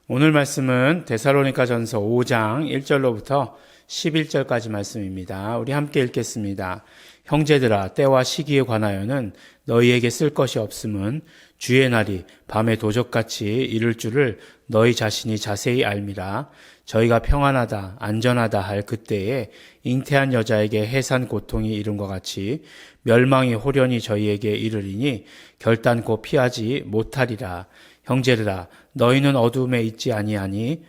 오늘 말씀은 데살로니가전서 5장 1절로부터 11절까지 말씀입니다. 우리 함께 읽겠습니다. 형제들아, 때와 시기에 관하여는 너희에게 쓸 것이 없음은 주의 날이 밤에 도적같이 이를 줄을 너희 자신이 자세히 알미라. 저희가 평안하다 안전하다 할 그때에 잉태한 여자에게 해산 고통이 이른과 같이 멸망이 호련히 저희에게 이르리니 결단코 피하지 못하리라. 형제들아, 너희는 어두움에 있지 아니하니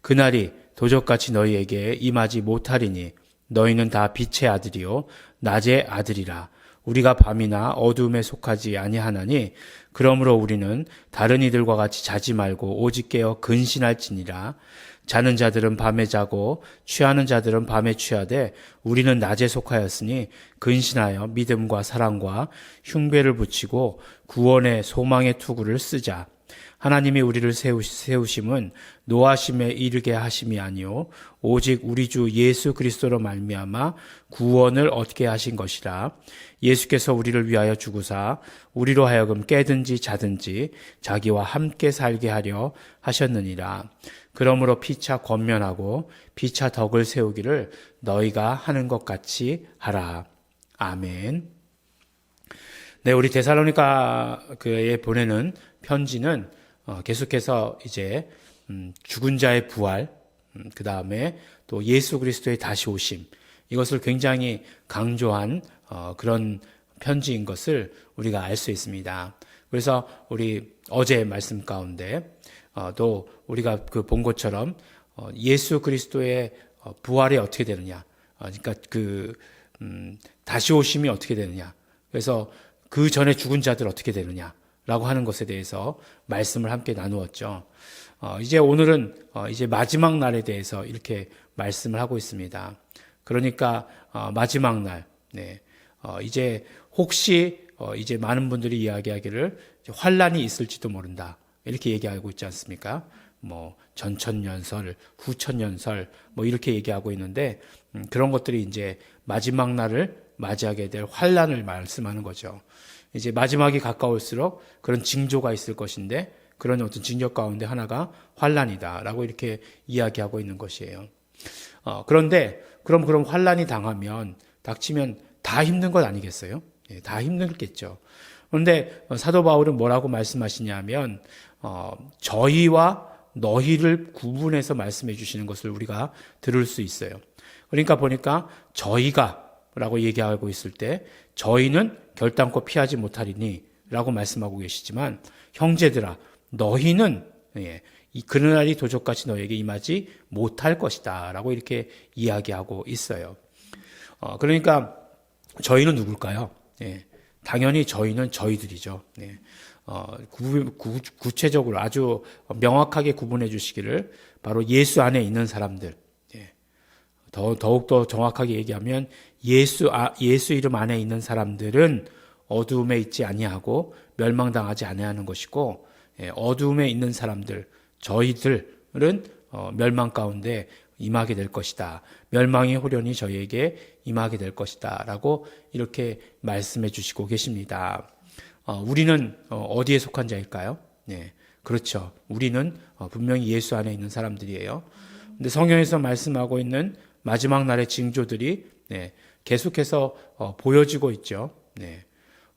그날이 도적같이 너희에게 임하지 못하리니 너희는 다 빛의 아들이요 낮의 아들이라. 우리가 밤이나 어두움에 속하지 아니하나니 그러므로 우리는 다른 이들과 같이 자지 말고 오직 깨어 근신할지니라. 자는 자들은 밤에 자고 취하는 자들은 밤에 취하되 우리는 낮에 속하였으니 근신하여 믿음과 사랑과 흉배를 붙이고 구원의 소망의 투구를 쓰자. 하나님이 우리를 세우심은 노하심에 이르게 하심이 아니요 오직 우리 주 예수 그리스도로 말미암아 구원을 얻게 하신 것이라. 예수께서 우리를 위하여 죽으사 우리로 하여금 깨든지 자든지 자기와 함께 살게 하려 하셨느니라. 그러므로 피차 권면하고 피차 덕을 세우기를 너희가 하는 것 같이 하라. 아멘. 네, 우리 데살로니가에 보내는 편지는 계속해서 이제 죽은 자의 부활, 그 다음에 또 예수 그리스도의 다시 오심, 이것을 굉장히 강조한 그런 편지인 것을 우리가 알 수 있습니다. 그래서 우리 어제 말씀 가운데 또 우리가 그 본 것처럼 예수 그리스도의 부활이 어떻게 되느냐, 그러니까 다시 오심이 어떻게 되느냐, 그래서 그 전에 죽은 자들 어떻게 되느냐라고 하는 것에 대해서 말씀을 함께 나누었죠. 이제 오늘은 이제 마지막 날에 대해서 이렇게 말씀을 하고 있습니다. 그러니까 마지막 날, 네. 이제 혹시 이제 많은 분들이 이야기하기를 환란이 있을지도 모른다, 이렇게 얘기하고 있지 않습니까? 뭐 전천년설, 후천년설 뭐 이렇게 얘기하고 있는데 그런 것들이 이제 마지막 날을 맞이하게 될 환란을 말씀하는 거죠. 이제 마지막이 가까울수록 그런 징조가 있을 것인데 그런 어떤 징조 가운데 하나가 환란이다라고 이렇게 이야기하고 있는 것이에요. 그런데 그럼 환란이 닥치면 다 힘든 것 아니겠어요? 예, 다 힘들겠죠. 그런데 사도 바울은 뭐라고 말씀하시냐면 저희와 너희를 구분해서 말씀해 주시는 것을 우리가 들을 수 있어요. 그러니까 보니까 저희가 라고 얘기하고 있을 때 저희는 결단코 피하지 못하리니 라고 말씀하고 계시지만 형제들아, 너희는 그날이 도적같이 너에게 임하지 못할 것이다 라고 이렇게 이야기하고 있어요. 그러니까 저희는 누굴까요? 당연히 저희는 저희들이죠. 구체적으로 아주 명확하게 구분해 주시기를 바로 예수 안에 있는 사람들, 더욱더 정확하게 얘기하면 예수 이름 안에 있는 사람들은 어두움에 있지 아니하고 멸망당하지 아니하는 것이고, 어두움에 있는 사람들, 저희들은 멸망 가운데 임하게 될 것이다. 멸망의 호련이 저희에게 임하게 될 것이다. 라고 이렇게 말씀해 주시고 계십니다. 우리는 어디에 속한 자일까요? 네, 그렇죠. 우리는 분명히 예수 안에 있는 사람들이에요. 근데 성경에서 말씀하고 있는 마지막 날의 징조들이 계속해서 보여지고 있죠.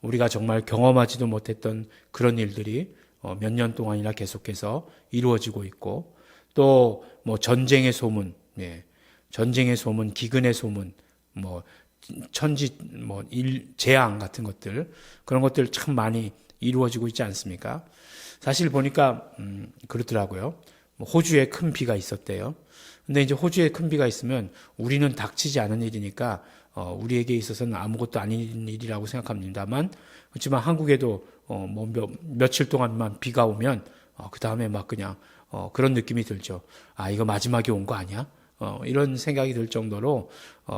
우리가 정말 경험하지도 못했던 그런 일들이 몇 년 동안이나 계속해서 이루어지고 있고, 또 뭐 전쟁의 소문, 전쟁의 소문, 기근의 소문, 뭐 천지 재앙 같은 것들, 그런 것들 참 많이 이루어지고 있지 않습니까? 사실 보니까 그렇더라고요. 호주에 큰 비가 있었대요. 근데 이제 호주에 큰 비가 있으면 우리는 닥치지 않은 일이니까 우리에게 있어서는 아무것도 아닌 일이라고 생각합니다만, 그렇지만 한국에도 며칠 동안만 비가 오면 그 다음에 막 그냥 그런 느낌이 들죠. 아, 이거 마지막에 온 거 아니야? 이런 생각이 들 정도로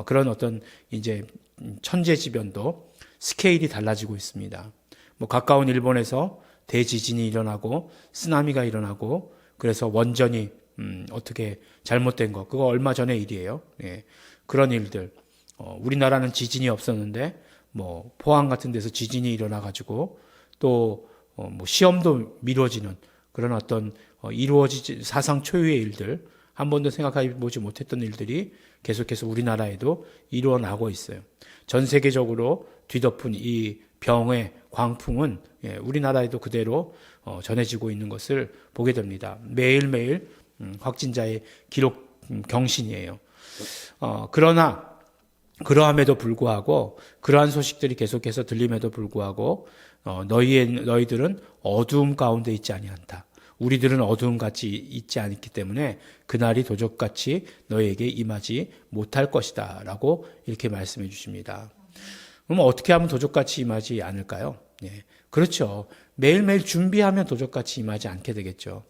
그런 어떤 이제 천재지변도 스케일이 달라지고 있습니다. 뭐 가까운 일본에서 대지진이 일어나고 쓰나미가 일어나고, 그래서 원전이 어떻게 잘못된 거, 그거 얼마 전의 일이에요. 그런 일들. 우리나라는 지진이 없었는데 뭐 포항 같은 데서 지진이 일어나 가지고 또 뭐 시험도 미뤄지는 그런 어떤 이루어지지 사상 초유의 일들, 한 번도 생각해 보지 못했던 일들이 계속해서 우리나라에도 일어나고 있어요. 전 세계적으로 뒤덮은 이 병의 광풍은 우리나라에도 그대로 전해지고 있는 것을 보게 됩니다. 매일매일 확진자의 기록 경신이에요. 그러나 그러함에도 불구하고 그러한 소식들이 계속해서 들림에도 불구하고 너희들은 어두움 가운데 있지 아니한다. 우리들은 어두움같이 있지 않기 때문에 그날이 도적같이 너희에게 임하지 못할 것이다 라고 이렇게 말씀해 주십니다. 그럼 어떻게 하면 도적같이 임하지 않을까요? 그렇죠. 매일매일 준비하면 도적같이 임하지 않게 되겠죠.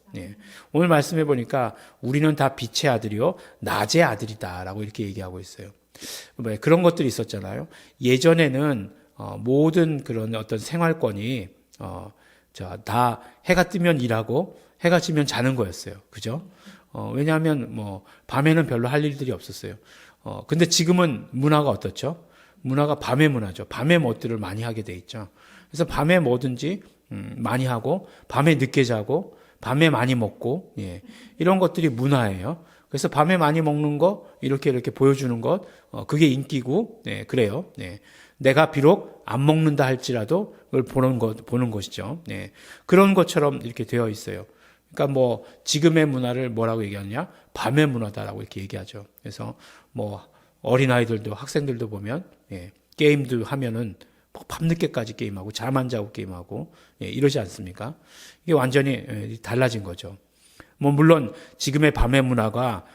오늘 말씀해 보니까 우리는 다 빛의 아들이요 낮의 아들이다 라고 이렇게 얘기하고 있어요. 그런 것들이 있었잖아요. 예전에는 모든 그런 어떤 생활권이 다 해가 뜨면 일하고 해가 지면 자는 거였어요. 그죠? 왜냐하면 밤에는 별로 할 일들이 없었어요. 근데 지금은 문화가 어떻죠? 문화가 밤의 문화죠. 밤에 뭐들을 많이 하게 돼 있죠. 그래서 밤에 뭐든지 많이 하고 밤에 늦게 자고 밤에 많이 먹고 이런 것들이 문화예요. 그래서 밤에 많이 먹는 거 이렇게 보여주는 것 그게 인기고 그래요. 내가 비록 안 먹는다 할지라도 그걸 보는 것이죠. 그런 것처럼 이렇게 되어 있어요. 그러니까 지금의 문화를 뭐라고 얘기하느냐? 밤의 문화다라고 이렇게 얘기하죠. 그래서 어린아이들도 학생들도 보면 게임도 하면은 밤늦게까지 게임하고 잠 안 자고 게임하고 이러지 않습니까? 이게 완전히 달라진 거죠. 물론 지금의 밤의 문화가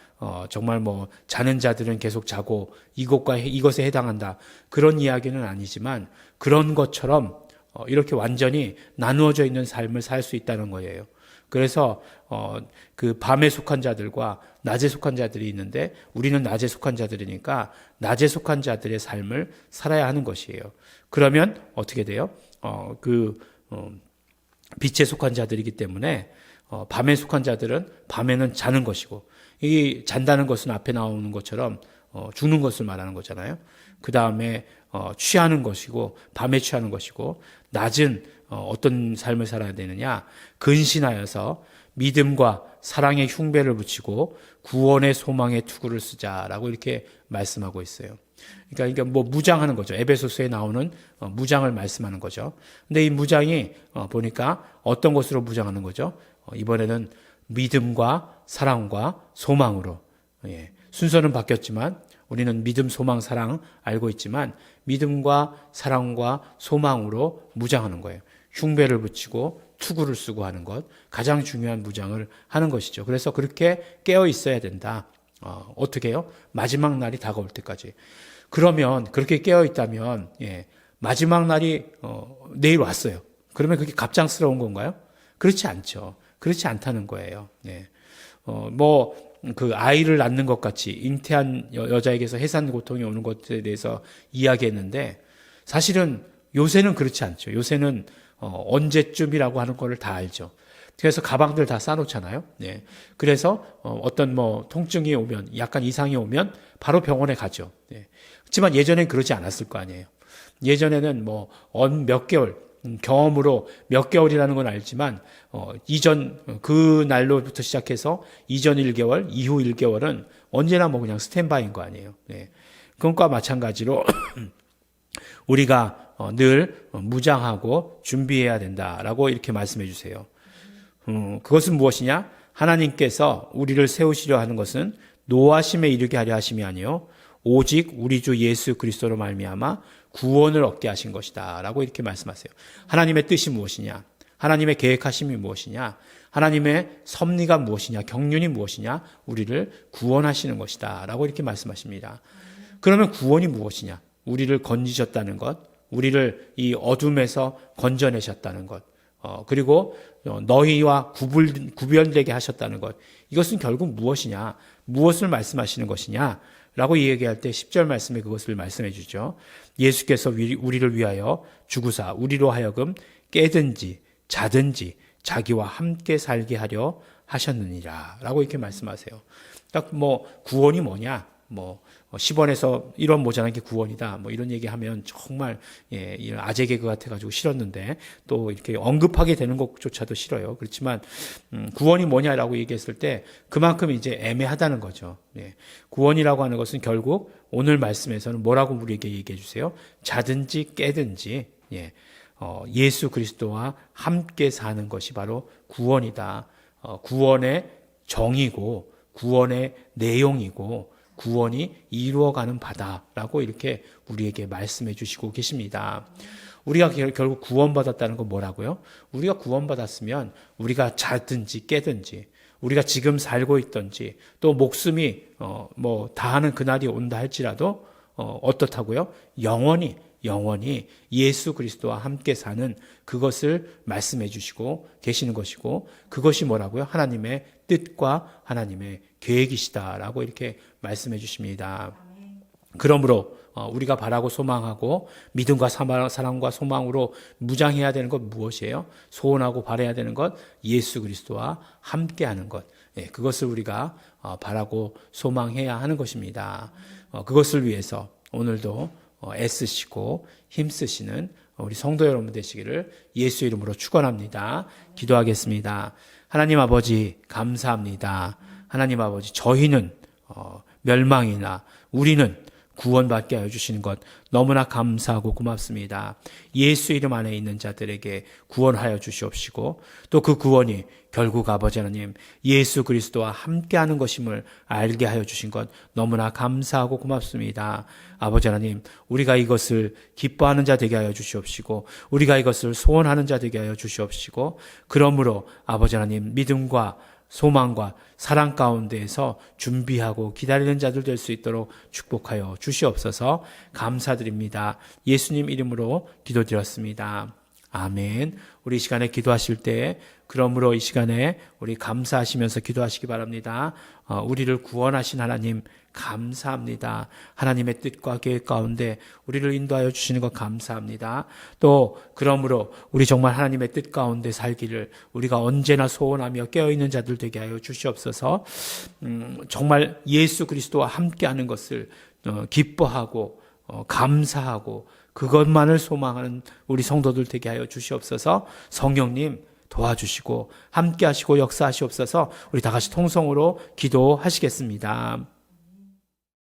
정말 자는 자들은 계속 자고 이것에 해당한다 그런 이야기는 아니지만 그런 것처럼 이렇게 완전히 나누어져 있는 삶을 살 수 있다는 거예요. 그래서 그 밤에 속한 자들과 낮에 속한 자들이 있는데 우리는 낮에 속한 자들이니까 낮에 속한 자들의 삶을 살아야 하는 것이에요. 그러면 어떻게 돼요? 빛에 속한 자들이기 때문에 밤에 속한 자들은 밤에는 자는 것이고 이 잔다는 것은 앞에 나오는 것처럼 죽는 것을 말하는 거잖아요. 그 다음에 취하는 것이고 밤에 취하는 것이고 낮은 어떤 삶을 살아야 되느냐 근신하여서 믿음과 사랑의 흉배를 붙이고 구원의 소망의 투구를 쓰자라고 이렇게 말씀하고 있어요. 그러니까 무장하는 거죠. 에베소서에 나오는 무장을 말씀하는 거죠. 근데 이 무장이 보니까 어떤 것으로 무장하는 거죠? 이번에는 믿음과 사랑과 소망으로. 순서는 바뀌었지만 우리는 믿음, 소망, 사랑 알고 있지만 믿음과 사랑과 소망으로 무장하는 거예요. 흉배를 붙이고 투구를 쓰고 하는 것, 가장 중요한 무장을 하는 것이죠. 그래서 그렇게 깨어 있어야 된다. 어떻게 해요? 마지막 날이 다가올 때까지. 그러면 그렇게 깨어 있다면 마지막 날이 내일 왔어요. 그러면 그게 갑작스러운 건가요? 그렇지 않죠. 그렇지 않다는 거예요. 그 아이를 낳는 것 같이 잉태한 여자에게서 해산 고통이 오는 것에 대해서 이야기했는데 사실은 요새는 그렇지 않죠. 요새는 언제쯤이라고 하는 거를 다 알죠. 그래서 가방들 다 싸놓잖아요. 그래서 어떤 통증이 오면 약간 이상이 오면 바로 병원에 가죠. 그렇지만 예전엔 그러지 않았을 거 아니에요. 예전에는 몇 개월 경험으로 몇 개월이라는 건 알지만 이전 그 날로부터 시작해서 이전 1개월, 이후 1개월은 언제나 그냥 스탠바이인 거 아니에요. 그것과 마찬가지로 우리가 늘 무장하고 준비해야 된다라고 이렇게 말씀해 주세요. 그것은 무엇이냐? 하나님께서 우리를 세우시려 하는 것은 노하심에 이르게 하려 하심이 아니요 오직 우리 주 예수 그리스도로 말미암아 구원을 얻게 하신 것이다 라고 이렇게 말씀하세요. 하나님의 뜻이 무엇이냐? 하나님의 계획하심이 무엇이냐? 하나님의 섭리가 무엇이냐? 경륜이 무엇이냐? 우리를 구원하시는 것이다 라고 이렇게 말씀하십니다. 그러면 구원이 무엇이냐? 우리를 건지셨다는 것, 우리를 이 어둠에서 건져내셨다는 것, 그리고 너희와 구별되게 하셨다는 것. 이것은 결국 무엇이냐? 무엇을 말씀하시는 것이냐? 라고 얘기할 때 10절 말씀에 그것을 말씀해 주죠. 예수께서 우리를 위하여 죽으사 우리로 하여금 깨든지 자든지 자기와 함께 살게 하려 하셨느니라 라고 이렇게 말씀하세요. 딱 구원이 뭐냐? 뭐 10원에서 1원 모자란 게 구원이다. 뭐 이런 얘기하면 정말 이런 아재 개그 같아가지고 싫었는데 또 이렇게 언급하게 되는 것조차도 싫어요. 그렇지만 구원이 뭐냐라고 얘기했을 때 그만큼 이제 애매하다는 거죠. 구원이라고 하는 것은 결국 오늘 말씀에서는 뭐라고 우리에게 얘기해 주세요? 자든지 깨든지 예수 그리스도와 함께 사는 것이 바로 구원이다. 구원의 정의고 구원의 내용이고 구원이 이루어가는 바다라고 이렇게 우리에게 말씀해 주시고 계십니다. 우리가 결국 구원받았다는 건 뭐라고요? 우리가 구원받았으면 우리가 자든지 깨든지 우리가 지금 살고 있든지 또 목숨이 다하는 그날이 온다 할지라도 어떻다고요? 영원히 예수 그리스도와 함께 사는 그것을 말씀해 주시고 계시는 것이고 그것이 뭐라고요? 하나님의 뜻과 하나님의 계획이시다라고 이렇게 말씀해 주십니다. 그러므로 우리가 바라고 소망하고 믿음과 사랑과 소망으로 무장해야 되는 것 무엇이에요? 소원하고 바라야 되는 것 예수 그리스도와 함께하는 것. 그것을 우리가 바라고 소망해야 하는 것입니다. 그것을 위해서 오늘도 애쓰시고 힘쓰시는 우리 성도 여러분 되시기를 예수 이름으로 축원합니다. 기도하겠습니다. 하나님 아버지 감사합니다. 하나님 아버지 저희는 멸망이나 우리는 구원받게 하여 주시는 것 너무나 감사하고 고맙습니다. 예수 이름 안에 있는 자들에게 구원하여 주시옵시고 또 그 구원이 결국 아버지 하나님 예수 그리스도와 함께하는 것임을 알게 하여 주신 것 너무나 감사하고 고맙습니다. 아버지 하나님 우리가 이것을 기뻐하는 자 되게 하여 주시옵시고 우리가 이것을 소원하는 자 되게 하여 주시옵시고 그러므로 아버지 하나님 믿음과 소망과 사랑 가운데에서 준비하고 기다리는 자들 될 수 있도록 축복하여 주시옵소서. 감사드립니다. 예수님 이름으로 기도드렸습니다. 아멘. 우리 이 시간에 기도하실 때 그러므로 이 시간에 우리 감사하시면서 기도하시기 바랍니다. 우리를 구원하신 하나님 감사합니다. 하나님의 뜻과 계획 가운데 우리를 인도하여 주시는 것 감사합니다. 또 그러므로 우리 정말 하나님의 뜻 가운데 살기를 우리가 언제나 소원하며 깨어있는 자들 되게 하여 주시옵소서. 정말 예수 그리스도와 함께하는 것을 기뻐하고 감사하고 그것만을 소망하는 우리 성도들 되게 하여 주시옵소서. 성령님 도와주시고 함께하시고 역사하시옵소서. 우리 다 같이 통성으로 기도하시겠습니다.